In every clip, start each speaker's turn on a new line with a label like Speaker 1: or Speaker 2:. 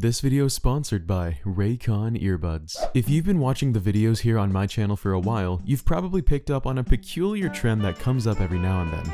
Speaker 1: This video is sponsored by Raycon earbuds. If you've been watching the videos here on my channel for a while, you've probably picked up on a peculiar trend that comes up every now and then.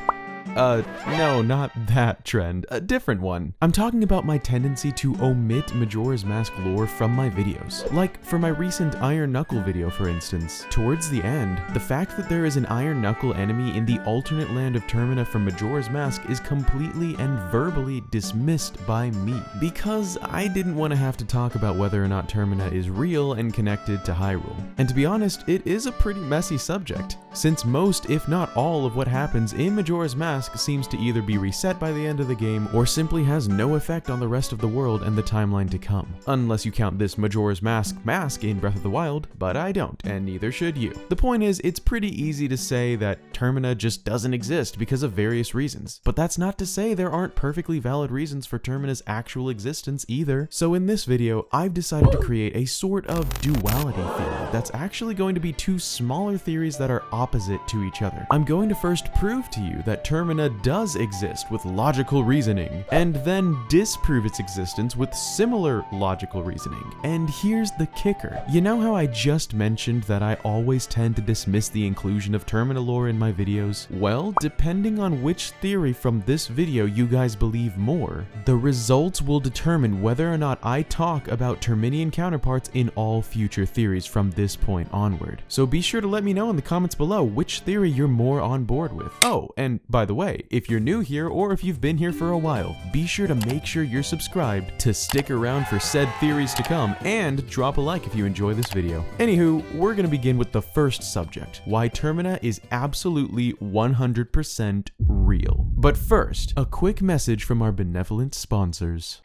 Speaker 1: No, not that trend. A different one. I'm talking about my tendency to omit Majora's Mask lore from my videos. Like, for my recent Iron Knuckle video, for instance. Towards the end, the fact that there is an Iron Knuckle enemy in the alternate land of Termina from Majora's Mask is completely and verbally dismissed by me. Because I didn't want to have to talk about whether or not Termina is real and connected to Hyrule. And to be honest, it is a pretty messy subject, since most, if not all, of what happens in Majora's Mask seems to either be reset by the end of the game or simply has no effect on the rest of the world and the timeline to come. Unless you count this Majora's Mask in Breath of the Wild, but I don't, and neither should you. The point is, it's pretty easy to say that Termina just doesn't exist because of various reasons. But that's not to say there aren't perfectly valid reasons for Termina's actual existence either. So in this video, I've decided to create a sort of duality theory that's actually going to be two smaller theories that are opposite to each other. I'm going to first prove to you that Termina does exist with logical reasoning, and then disprove its existence with similar logical reasoning. And here's the kicker. You know how I just mentioned that I always tend to dismiss the inclusion of Termina lore in my videos? Well, depending on which theory from this video you guys believe more, the results will determine whether or not I talk about Terminian counterparts in all future theories from this point onward. So be sure to let me know in the comments below which theory you're more on board with. Oh, and by the way, if you're new here or if you've been here for a while, be sure to make sure you're subscribed to stick around for said theories to come, and drop a like if you enjoy this video. Anywho, we're gonna begin with the first subject, why Termina is absolutely 100% real. But first, a quick message from our benevolent sponsors.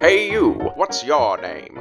Speaker 2: Hey you, what's your name?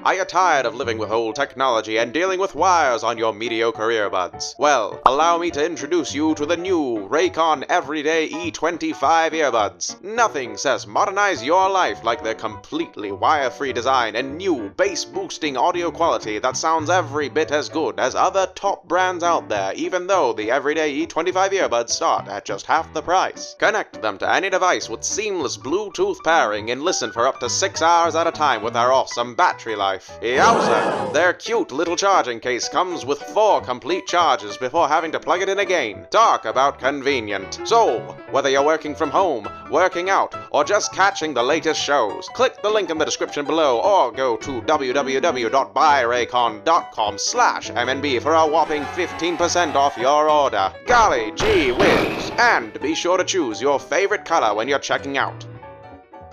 Speaker 2: Are you tired of living with old technology and dealing with wires on your mediocre earbuds? Well, allow me to introduce you to the new Raycon Everyday E25 earbuds. Nothing says modernize your life like their completely wire-free design and new bass-boosting audio quality that sounds every bit as good as other top brands out there, even though the Everyday E25 earbuds start at just half the price. Connect them to any device with seamless Bluetooth pairing and listen for up to 6 hours at a time with their awesome battery life. Yowza! Their cute little charging case comes with 4 complete charges before having to plug it in again. Talk about convenient. So, whether you're working from home, working out, or just catching the latest shows, click the link in the description below or go to www.buyraycon.com/MNB for a whopping 15% off your order. Golly gee whiz! And be sure to choose your favorite color when you're checking out.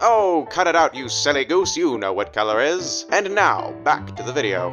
Speaker 2: Oh, cut it out, you silly goose, you know what color is. And now, back to the video.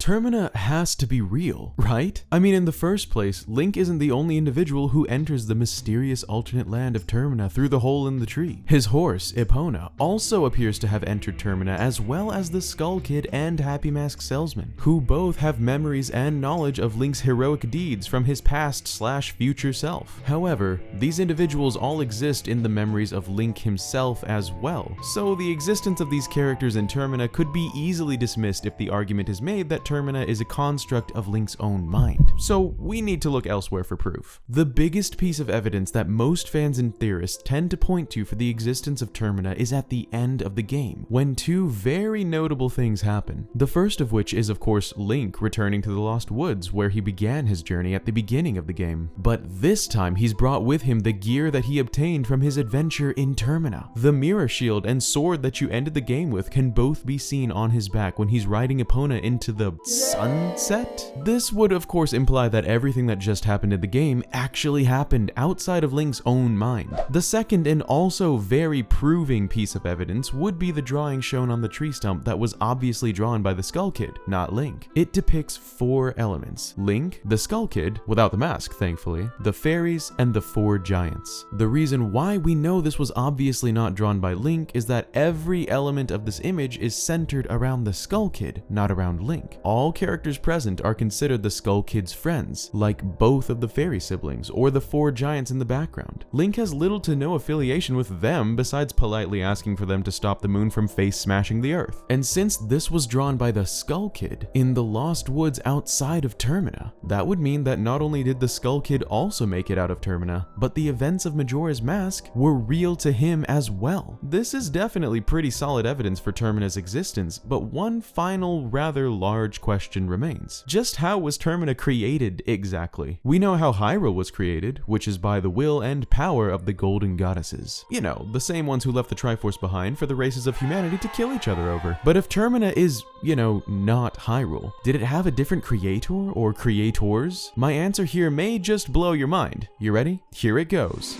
Speaker 1: Termina has to be real, right? I mean, in the first place, Link isn't the only individual who enters the mysterious alternate land of Termina through the hole in the tree. His horse, Epona, also appears to have entered Termina, as well as the Skull Kid and Happy Mask Salesman, who both have memories and knowledge of Link's heroic deeds from his past/future self. However, these individuals all exist in the memories of Link himself as well, so the existence of these characters in Termina could be easily dismissed if the argument is made that Termina is a construct of Link's own mind. So we need to look elsewhere for proof. The biggest piece of evidence that most fans and theorists tend to point to for the existence of Termina is at the end of the game, when two very notable things happen. The first of which is, of course, Link returning to the Lost Woods, where he began his journey at the beginning of the game. But this time he's brought with him the gear that he obtained from his adventure in Termina. The mirror shield and sword that you ended the game with can both be seen on his back when he's riding Epona into the sunset? This would of course imply that everything that just happened in the game actually happened outside of Link's own mind. The second and also very proving piece of evidence would be the drawing shown on the tree stump that was obviously drawn by the Skull Kid, not Link. It depicts 4 elements: Link, the Skull Kid, without the mask thankfully, the fairies, and the 4 giants. The reason why we know this was obviously not drawn by Link is that every element of this image is centered around the Skull Kid, not around Link. all characters present are considered the Skull Kid's friends, like both of the fairy siblings or the 4 giants in the background. Link has little to no affiliation with them besides politely asking for them to stop the moon from face smashing the earth. And since this was drawn by the Skull Kid in the Lost Woods outside of Termina, that would mean that not only did the Skull Kid also make it out of Termina, but the events of Majora's Mask were real to him as well. This is definitely pretty solid evidence for Termina's existence, but one final rather large question remains. Just how was Termina created exactly? We know how Hyrule was created, which is by the will and power of the Golden Goddesses. You know, the same ones who left the Triforce behind for the races of humanity to kill each other over. But if Termina is, you know, not Hyrule, did it have a different creator or creators? My answer here may just blow your mind. You ready? Here it goes.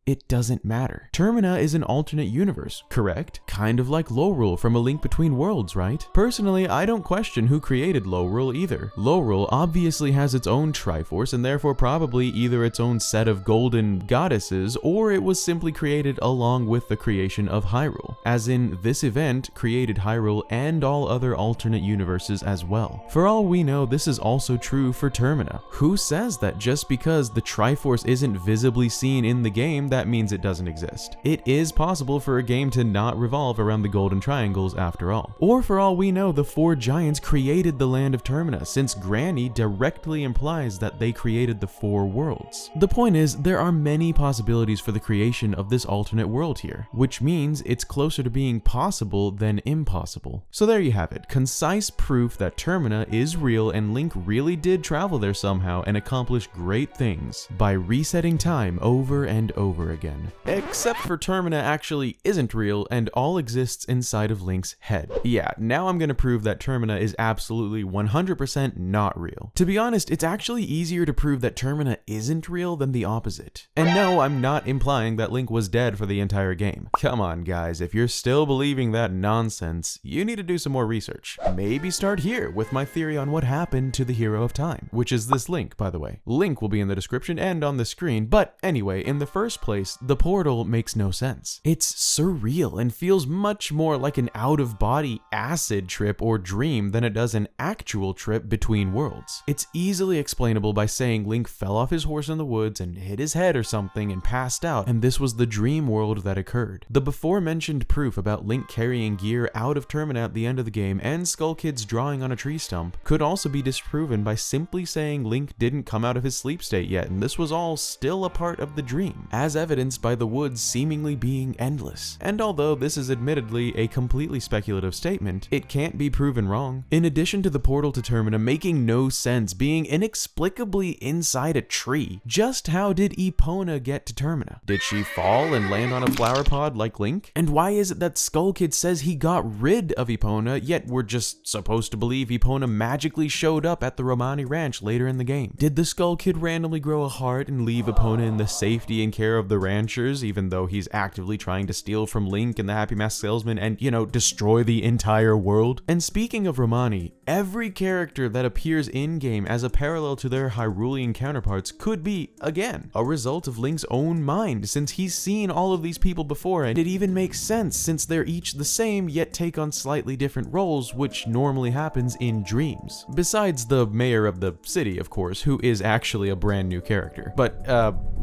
Speaker 1: It doesn't matter. Termina is an alternate universe, correct? Kind of like Lorule from A Link Between Worlds, right? Personally, I don't question who created Lorule either. Lorule obviously has its own Triforce and therefore probably either its own set of golden goddesses or it was simply created along with the creation of Hyrule. As in, this event created Hyrule and all other alternate universes as well. For all we know, this is also true for Termina. Who says that just because the Triforce isn't visibly seen in the game, that means it doesn't exist? It is possible for a game to not revolve around the golden triangles after all. Or for all we know, the 4 giants created the land of Termina, since Granny directly implies that they created the 4 worlds. The point is, there are many possibilities for the creation of this alternate world here, which means it's closer to being possible than impossible. So there you have it, concise proof that Termina is real and Link really did travel there somehow and accomplish great things by resetting time over and over again. Except for Termina actually isn't real and all exists inside of Link's head. Yeah, now I'm gonna prove that Termina is absolutely 100% not real. To be honest, it's actually easier to prove that Termina isn't real than the opposite. And no, I'm not implying that Link was dead for the entire game. Come on guys, if you're still believing that nonsense, you need to do some more research. Maybe start here with my theory on what happened to the Hero of Time, which is this link, by the way. Link will be in the description and on the screen, but anyway, in the first place, the portal makes no sense. It's surreal and feels much more like an out-of-body acid trip or dream than it does an actual trip between worlds. It's easily explainable by saying Link fell off his horse in the woods and hit his head or something and passed out, and this was the dream world that occurred. The before-mentioned proof about Link carrying gear out of Termina at the end of the game and Skull Kid's drawing on a tree stump could also be disproven by simply saying Link didn't come out of his sleep state yet and this was all still a part of the dream, as evidenced by the woods seemingly being endless. And although this is admittedly a completely speculative statement, it can't be proven wrong. In addition to the portal to Termina making no sense being inexplicably inside a tree, just how did Epona get to Termina? Did she fall and land on a flower pod like Link? And why is it that Skull Kid says he got rid of Epona, yet we're just supposed to believe Epona magically showed up at the Romani Ranch later in the game? Did the Skull Kid randomly grow a heart and leave Epona in the safety and care of the ranchers, even though he's actively trying to steal from Link and the Happy Mask Salesman and, you know, destroy the entire world? And speaking of Romani, every character that appears in-game as a parallel to their Hyrulean counterparts could be, again, a result of Link's own mind, since he's seen all of these people before, and it even makes sense since they're each the same yet take on slightly different roles, which normally happens in dreams. Besides the mayor of the city, of course, who is actually a brand new character. But,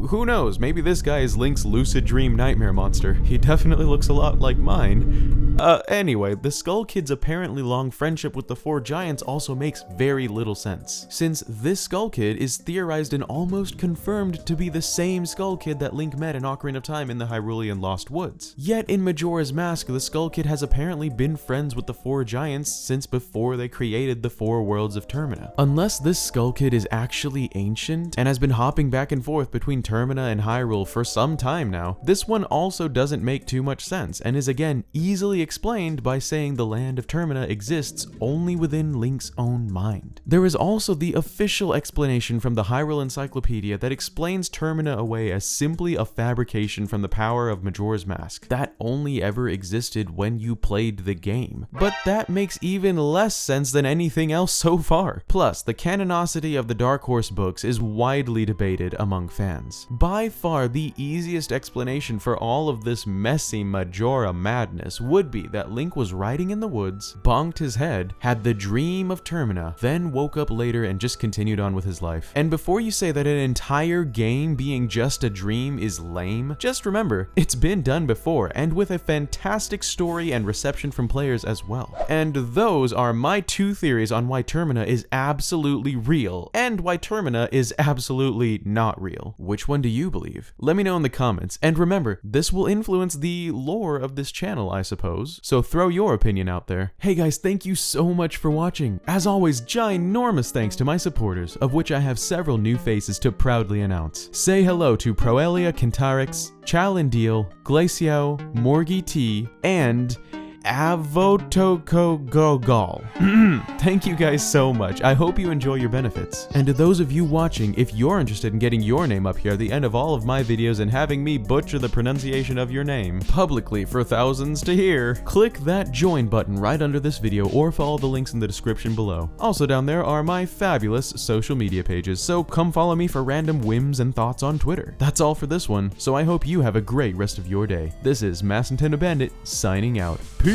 Speaker 1: who knows, maybe this guy is Link's lucid dream nightmare monster. He definitely looks a lot like mine. Anyway, the Skull Kid's apparently long friendship with the 4 giants also makes very little sense, since this Skull Kid is theorized and almost confirmed to be the same Skull Kid that Link met in Ocarina of Time in the Hyrulean Lost Woods. Yet in Majora's Mask, the Skull Kid has apparently been friends with the 4 giants since before they created the 4 worlds of Termina. Unless this Skull Kid is actually ancient and has been hopping back and forth between Termina and Hyrule for some time now, this one also doesn't make too much sense and is again easily explained by saying the land of Termina exists only within Link's own mind. There is also the official explanation from the Hyrule Encyclopedia that explains Termina away as simply a fabrication from the power of Majora's Mask that only ever existed when you played the game. But that makes even less sense than anything else so far. Plus, the canonicity of the Dark Horse books is widely debated among fans. By far the easiest explanation for all of this messy Majora madness would be be that Link was riding in the woods, bonked his head, had the dream of Termina, then woke up later and just continued on with his life. And before you say that an entire game being just a dream is lame, just remember, it's been done before, and with a fantastic story and reception from players as well. And those are my 2 theories on why Termina is absolutely real, and why Termina is absolutely not real. Which one do you believe? Let me know in the comments, and remember, this will influence the lore of this channel, I suppose, so throw your opinion out there. Hey guys, thank you so much for watching. As always, ginormous thanks to my supporters, of which I have several new faces to proudly announce. Say hello to Proelia Kentarix, Chalindeel, Glacio, Morgie T, and Avotokogogal. Thank you guys so much. I hope you enjoy your benefits. And to those of you watching, if you're interested in getting your name up here at the end of all of my videos and having me butcher the pronunciation of your name publicly for thousands to hear, click that join button right under this video or follow the links in the description below. Also down there are my fabulous social media pages, so come follow me for random whims and thoughts on Twitter. That's all for this one, so I hope you have a great rest of your day. This is MaskedNintendoBandit signing out. Peace!